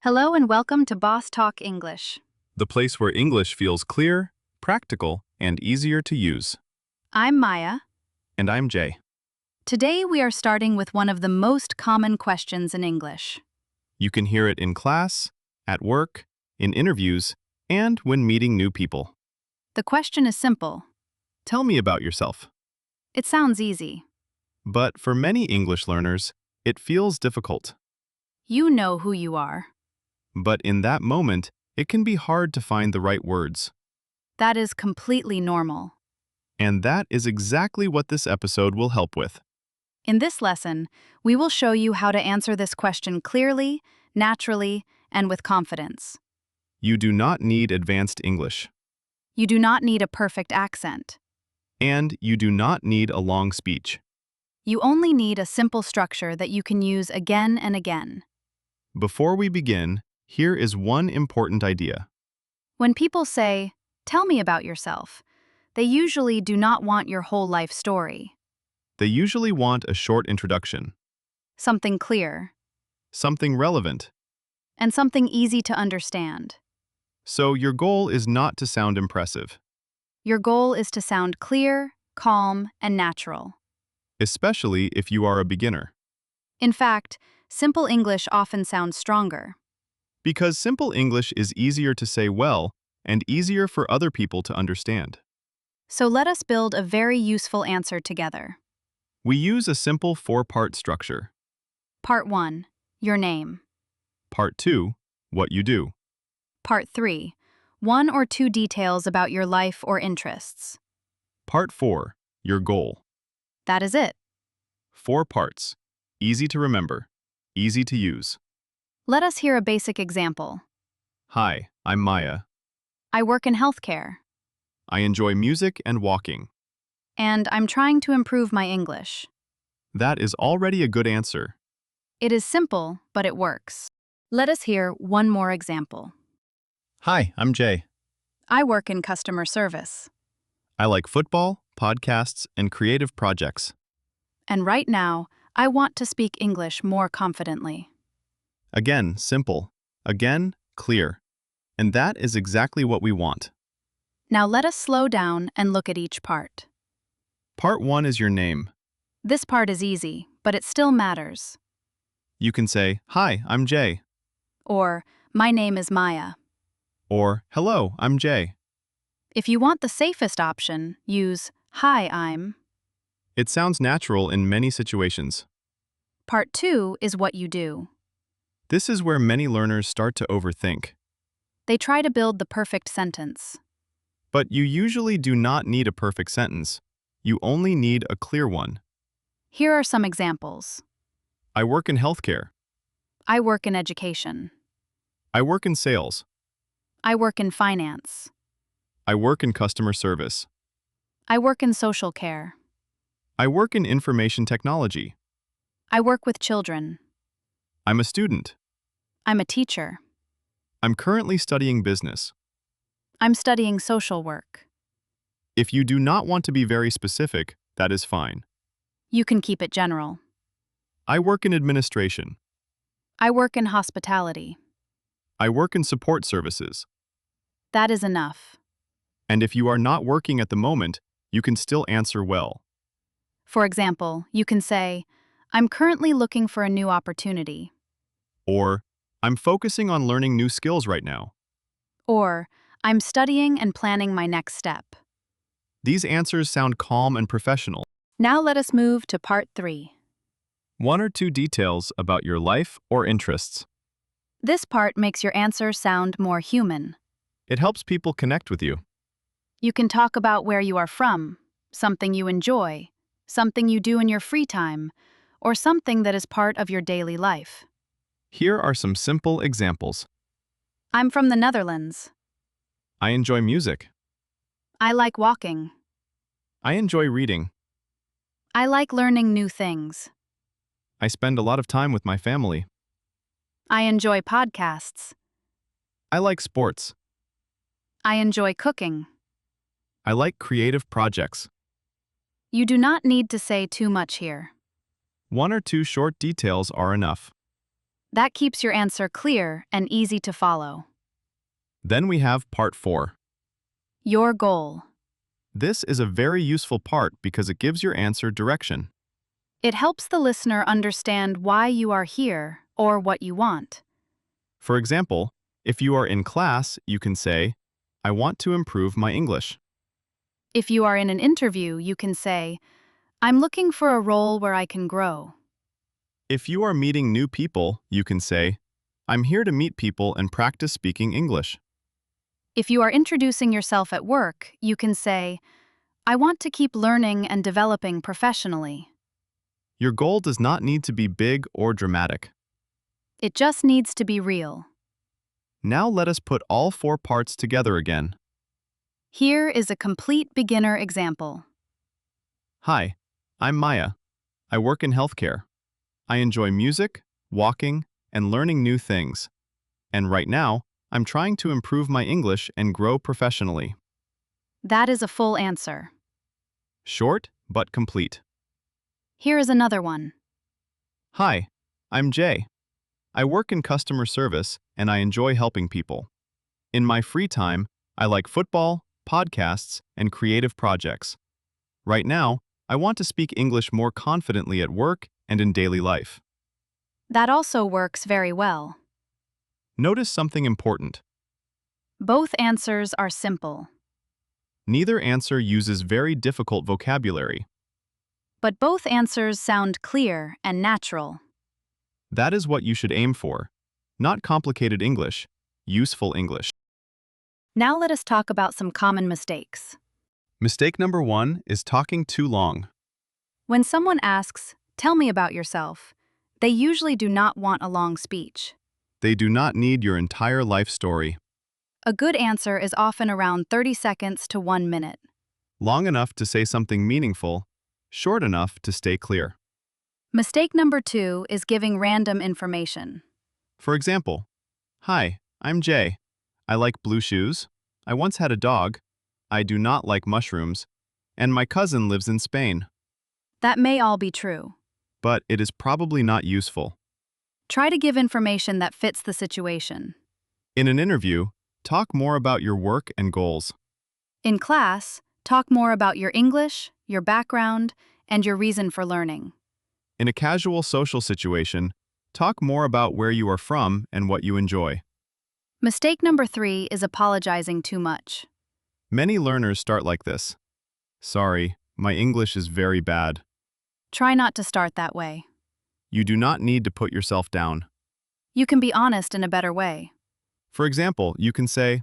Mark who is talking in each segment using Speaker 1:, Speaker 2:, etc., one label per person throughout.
Speaker 1: Hello and welcome to Boss Talk English.
Speaker 2: The place where English feels clear, practical, and easier to use.
Speaker 1: I'm Maya.
Speaker 2: And I'm Jay.
Speaker 1: Today we are starting with one of the most common questions in English.
Speaker 2: You can hear it in class, at work, in interviews, and when meeting new people.
Speaker 1: The question is simple.
Speaker 2: Tell me about yourself.
Speaker 1: It sounds easy.
Speaker 2: But for many English learners, it feels difficult.
Speaker 1: You know who you are.
Speaker 2: But in that moment, it can be hard to find the right words.
Speaker 1: That is completely normal.
Speaker 2: And that is exactly what this episode will help with.
Speaker 1: In this lesson, we will show you how to answer this question clearly, naturally, and with confidence.
Speaker 2: You do not need advanced English.
Speaker 1: You do not need a perfect accent.
Speaker 2: And you do not need a long speech.
Speaker 1: You only need a simple structure that you can use again and again.
Speaker 2: Before we begin, here is one important idea.
Speaker 1: When people say, "Tell me about yourself," they usually do not want your whole life story.
Speaker 2: They usually want a short introduction,
Speaker 1: Something clear,
Speaker 2: something relevant.
Speaker 1: and something easy to understand.
Speaker 2: So your goal is not to sound impressive,
Speaker 1: Your goal is to sound clear, calm, and natural.
Speaker 2: especially if you are a beginner.
Speaker 1: In fact, simple English often sounds stronger.
Speaker 2: Because simple English is easier to say well and easier for other people to understand.
Speaker 1: So let us build a very useful answer together.
Speaker 2: We use a simple four-part structure.
Speaker 1: Part 1. Your name.
Speaker 2: Part 2, what you do.
Speaker 1: Part 3. One or two details about your life or interests.
Speaker 2: Part 4, your goal.
Speaker 1: That is it.
Speaker 2: 4 parts. Easy to remember, easy to use.
Speaker 1: Let us hear a basic example.
Speaker 2: Hi, I'm Maya.
Speaker 1: I work in healthcare,
Speaker 2: I enjoy music and walking.
Speaker 1: and I'm trying to improve my English.
Speaker 2: That is already a good answer.
Speaker 1: It is simple, but it works. Let us hear one more example.
Speaker 2: Hi, I'm Jay.
Speaker 1: I work in customer service,
Speaker 2: I like football, podcasts, and creative projects.
Speaker 1: and right now, I want to speak English more confidently.
Speaker 2: Again, simple. Again, clear. And that is exactly what we want.
Speaker 1: Now let us slow down and look at each part.
Speaker 2: Part 1 is your name.
Speaker 1: This part is easy, but it still matters.
Speaker 2: You can say, Hi, I'm Jay.
Speaker 1: Or, my name is Maya.
Speaker 2: Or, Hello, I'm Jay.
Speaker 1: If you want the safest option, use, Hi, I'm.
Speaker 2: It sounds natural in many situations.
Speaker 1: Part 2 is what you do.
Speaker 2: This is where many learners start to overthink.
Speaker 1: They try to build the perfect sentence.
Speaker 2: But you usually do not need a perfect sentence. You only need a clear one.
Speaker 1: Here are some examples.
Speaker 2: I work in healthcare.
Speaker 1: I work in education.
Speaker 2: I work in sales.
Speaker 1: I work in finance.
Speaker 2: I work in customer service.
Speaker 1: I work in social care.
Speaker 2: I work in information technology.
Speaker 1: I work with children.
Speaker 2: I'm a student.
Speaker 1: I'm a teacher.
Speaker 2: I'm currently studying business.
Speaker 1: I'm studying social work.
Speaker 2: If you do not want to be very specific, that is fine.
Speaker 1: You can keep it general.
Speaker 2: I work in administration.
Speaker 1: I work in hospitality.
Speaker 2: I work in support services.
Speaker 1: That is enough.
Speaker 2: And if you are not working at the moment, you can still answer well.
Speaker 1: For example, you can say, I'm currently looking for a new opportunity.
Speaker 2: Or, I'm focusing on learning new skills right now.
Speaker 1: Or, I'm studying and planning my next step.
Speaker 2: These answers sound calm and professional.
Speaker 1: Now let us move to part 3.
Speaker 2: 1 or 2 details about your life or interests.
Speaker 1: This part makes your answer sound more human.
Speaker 2: It helps people connect with you.
Speaker 1: You can talk about where you are from, something you enjoy, something you do in your free time, or something that is part of your daily life.
Speaker 2: Here are some simple examples.
Speaker 1: I'm from the Netherlands.
Speaker 2: I enjoy music.
Speaker 1: I like walking.
Speaker 2: I enjoy reading.
Speaker 1: I like learning new things.
Speaker 2: I spend a lot of time with my family.
Speaker 1: I enjoy podcasts.
Speaker 2: I like sports.
Speaker 1: I enjoy cooking.
Speaker 2: I like creative projects.
Speaker 1: You do not need to say too much here.
Speaker 2: 1 or 2 short details are enough.
Speaker 1: That keeps your answer clear and easy to follow.
Speaker 2: Then we have part 4.
Speaker 1: Your goal.
Speaker 2: This is a very useful part because it gives your answer direction.
Speaker 1: It helps the listener understand why you are here or what you want.
Speaker 2: For example, if you are in class, you can say, I want to improve my English.
Speaker 1: If you are in an interview, you can say, I'm looking for a role where I can grow.
Speaker 2: If you are meeting new people, you can say, I'm here to meet people and practice speaking English.
Speaker 1: If you are introducing yourself at work, you can say, I want to keep learning and developing professionally.
Speaker 2: Your goal does not need to be big or dramatic.
Speaker 1: It just needs to be real.
Speaker 2: Now let us put all 4 parts together again.
Speaker 1: Here is a complete beginner example.
Speaker 2: Hi, I'm Maya. I work in healthcare. I enjoy music, walking, and learning new things. And right now, I'm trying to improve my English and grow professionally.
Speaker 1: That is a full answer.
Speaker 2: Short, but complete.
Speaker 1: Here is another one.
Speaker 2: Hi, I'm Jay. I work in customer service and I enjoy helping people. In my free time, I like football, podcasts, and creative projects. Right now, I want to speak English more confidently at work and in daily life.
Speaker 1: That also works very well.
Speaker 2: Notice something important.
Speaker 1: Both answers are simple,
Speaker 2: Neither answer uses very difficult vocabulary.
Speaker 1: but both answers sound clear and natural.
Speaker 2: That is what you should aim for. Not complicated English, useful English.
Speaker 1: Now let us talk about some common mistakes.
Speaker 2: Mistake number 1 is talking too long.
Speaker 1: When someone asks, tell me about yourself, they usually do not want a long speech.
Speaker 2: They do not need your entire life story.
Speaker 1: A good answer is often around 30 seconds to 1 minute.
Speaker 2: Long enough to say something meaningful, short enough to stay clear.
Speaker 1: Mistake number 2 is giving random information.
Speaker 2: For example, Hi, I'm Jay. I like blue shoes. I once had a dog. I do not like mushrooms. And my cousin lives in Spain.
Speaker 1: That may all be true.
Speaker 2: But it is probably not useful.
Speaker 1: Try to give information that fits the situation.
Speaker 2: In an interview, talk more about your work and goals.
Speaker 1: In class, talk more about your English, your background, and your reason for learning.
Speaker 2: In a casual social situation, talk more about where you are from and what you enjoy.
Speaker 1: Mistake number 3 is apologizing too much.
Speaker 2: Many learners start like this. Sorry, my English is very bad.
Speaker 1: Try not to start that way.
Speaker 2: You do not need to put yourself down.
Speaker 1: You can be honest in a better way.
Speaker 2: For example, you can say,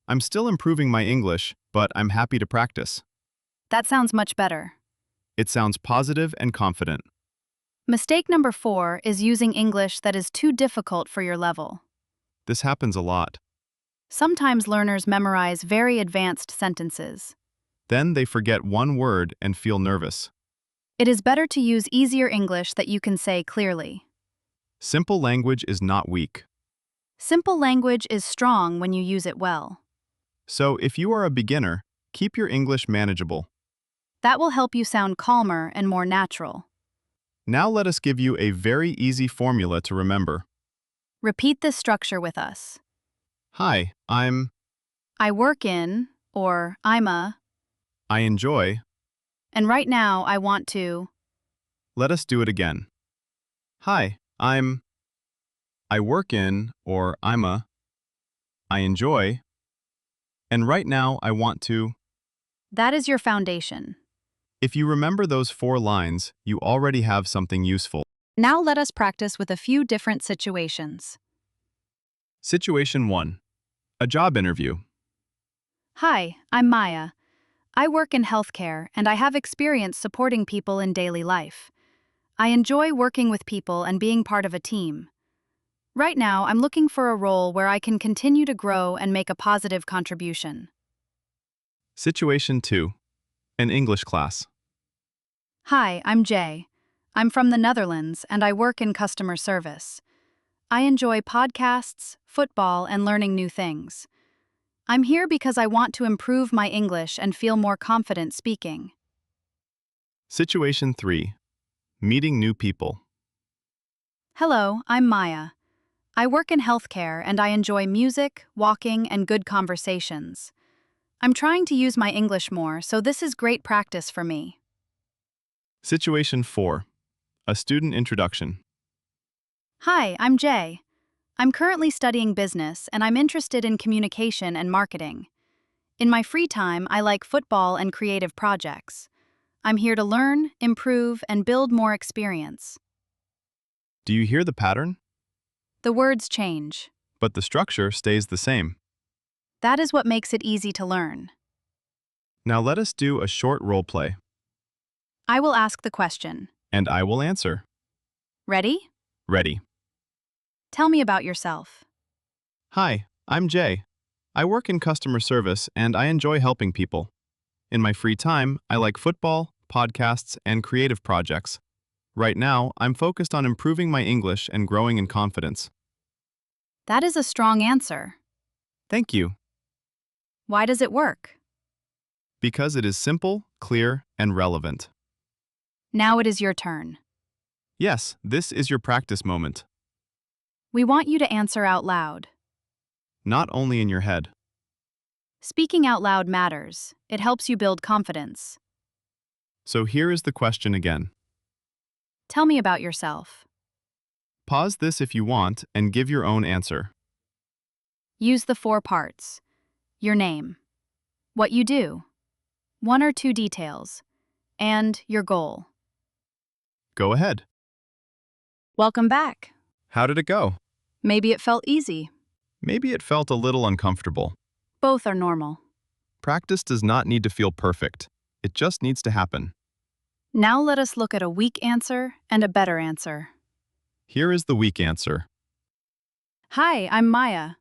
Speaker 2: I'm still improving my English, but I'm happy to practice.
Speaker 1: That sounds much better.
Speaker 2: It sounds positive and confident.
Speaker 1: Mistake number 4 is using English that is too difficult for your level.
Speaker 2: This happens a lot.
Speaker 1: Sometimes learners memorize very advanced sentences.
Speaker 2: Then they forget one word and feel nervous.
Speaker 1: It is better to use easier English that you can say clearly.
Speaker 2: Simple language is not weak.
Speaker 1: Simple language is strong when you use it well.
Speaker 2: So if you are a beginner, keep your English manageable.
Speaker 1: That will help you sound calmer and more natural.
Speaker 2: Now let us give you a very easy formula to remember.
Speaker 1: Repeat this structure with us.
Speaker 2: Hi,
Speaker 1: I work in, or I'm a,
Speaker 2: I enjoy.
Speaker 1: and right now I want to.
Speaker 2: Let us do it again. Hi, I work in, or I enjoy. And right now I want to.
Speaker 1: That is your foundation.
Speaker 2: If you remember those 4 lines, you already have something useful.
Speaker 1: Now let us practice with a few different situations.
Speaker 2: Situation 1. A job interview.
Speaker 1: Hi, I'm Maya. I work in healthcare and I have experience supporting people in daily life. I enjoy working with people and being part of a team. Right now, I'm looking for a role where I can continue to grow and make a positive contribution.
Speaker 2: Situation 2. An English class.
Speaker 1: Hi, I'm Jay. I'm from the Netherlands and I work in customer service. I enjoy podcasts, football, and learning new things. I'm here because I want to improve my English and feel more confident speaking.
Speaker 2: Situation 3. Meeting new people.
Speaker 1: Hello, I'm Maya. I work in healthcare and I enjoy music, walking, and good conversations. I'm trying to use my English more, so this is great practice for me.
Speaker 2: Situation 4. A student introduction.
Speaker 1: Hi, I'm Jay. I'm currently studying business and I'm interested in communication and marketing. In my free time, I like football and creative projects. I'm here to learn, improve, and build more experience.
Speaker 2: Do you hear the pattern?
Speaker 1: The words change.
Speaker 2: But the structure stays the same.
Speaker 1: That is what makes it easy to learn.
Speaker 2: Now let us do a short role play,
Speaker 1: I will ask the question.
Speaker 2: and I will answer.
Speaker 1: Ready?
Speaker 2: Ready.
Speaker 1: Tell me about yourself.
Speaker 2: Hi, I'm Jay. I work in customer service and I enjoy helping people. In my free time, I like football, podcasts, and creative projects. Right now, I'm focused on improving my English and growing in confidence.
Speaker 1: That is a strong answer.
Speaker 2: Thank you.
Speaker 1: Why does it work?
Speaker 2: Because it is simple, clear, and relevant.
Speaker 1: Now it is your turn.
Speaker 2: Yes, this is your practice moment.
Speaker 1: We want you to answer out loud.
Speaker 2: Not only in your head.
Speaker 1: Speaking out loud matters. It helps you build confidence.
Speaker 2: So here is the question again.
Speaker 1: Tell me about yourself.
Speaker 2: Pause this if you want and give your own answer.
Speaker 1: Use the 4 parts. Your name. What you do. 1 or 2 details. And your goal.
Speaker 2: Go ahead.
Speaker 1: Welcome back.
Speaker 2: How did it go?
Speaker 1: Maybe it felt easy.
Speaker 2: Maybe it felt a little uncomfortable.
Speaker 1: Both are normal.
Speaker 2: Practice does not need to feel perfect. It just needs to happen.
Speaker 1: Now let us look at a weak answer and a better answer.
Speaker 2: Here is the weak answer.
Speaker 1: Hi, I'm Maya.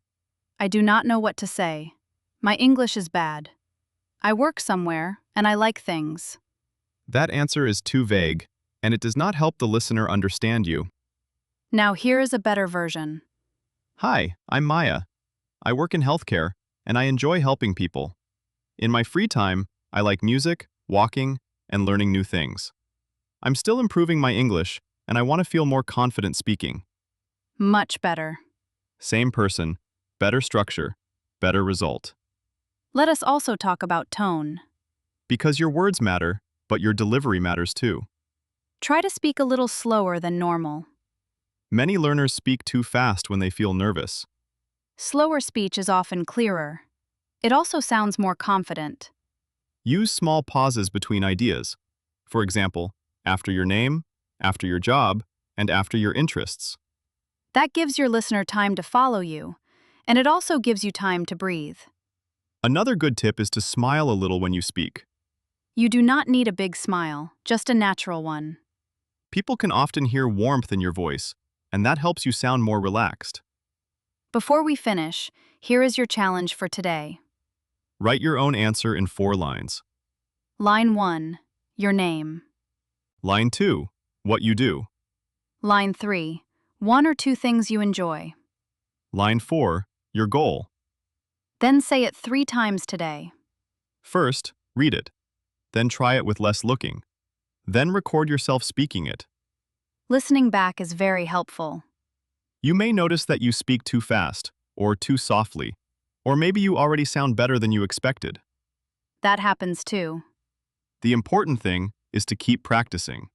Speaker 1: I do not know what to say. My English is bad. I work somewhere, and I like things.
Speaker 2: That answer is too vague, and it does not help the listener understand you.
Speaker 1: Now here is a better version.
Speaker 2: Hi, I'm Maya. I work in healthcare, and I enjoy helping people. In my free time, I like music, walking, and learning new things. I'm still improving my English, and I want to feel more confident speaking.
Speaker 1: Much better.
Speaker 2: Same person, better structure, better result.
Speaker 1: Let us also talk about tone.
Speaker 2: Because your words matter, but your delivery matters too.
Speaker 1: Try to speak a little slower than normal.
Speaker 2: Many learners speak too fast when they feel nervous.
Speaker 1: Slower speech is often clearer. It also sounds more confident.
Speaker 2: Use small pauses between ideas. For example, after your name, after your job, and after your interests.
Speaker 1: That gives your listener time to follow you, and it also gives you time to breathe.
Speaker 2: Another good tip is to smile a little when you speak.
Speaker 1: You do not need a big smile, just a natural one.
Speaker 2: People can often hear warmth in your voice, and that helps you sound more relaxed.
Speaker 1: Before we finish, here is your challenge for today.
Speaker 2: Write your own answer in 4 lines.
Speaker 1: Line 1, your name.
Speaker 2: Line 2, what you do.
Speaker 1: Line 3, 1 or 2 things you enjoy.
Speaker 2: Line 4, your goal.
Speaker 1: Then say it 3 times today.
Speaker 2: First, read it. Then try it with less looking. Then record yourself speaking it.
Speaker 1: Listening back is very helpful.
Speaker 2: You may notice that you speak too fast, or too softly, or maybe you already sound better than you expected.
Speaker 1: That happens too.
Speaker 2: The important thing is to keep practicing.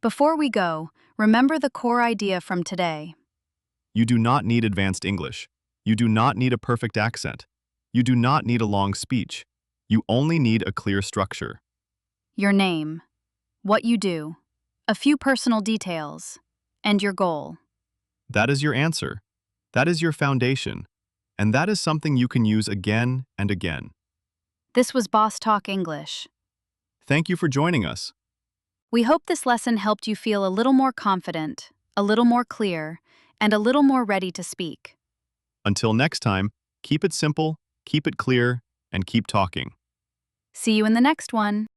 Speaker 1: Before we go, remember the core idea from today.
Speaker 2: You do not need advanced English. You do not need a perfect accent. You do not need a long speech. You only need a clear structure.
Speaker 1: Your name, what you do, a few personal details, and your goal.
Speaker 2: That is your answer. That is your foundation. And that is something you can use again and again.
Speaker 1: This was Boss Talk English.
Speaker 2: Thank you for joining us.
Speaker 1: We hope this lesson helped you feel a little more confident, a little more clear, and a little more ready to speak.
Speaker 2: Until next time, keep it simple, keep it clear, and keep talking.
Speaker 1: See you in the next one.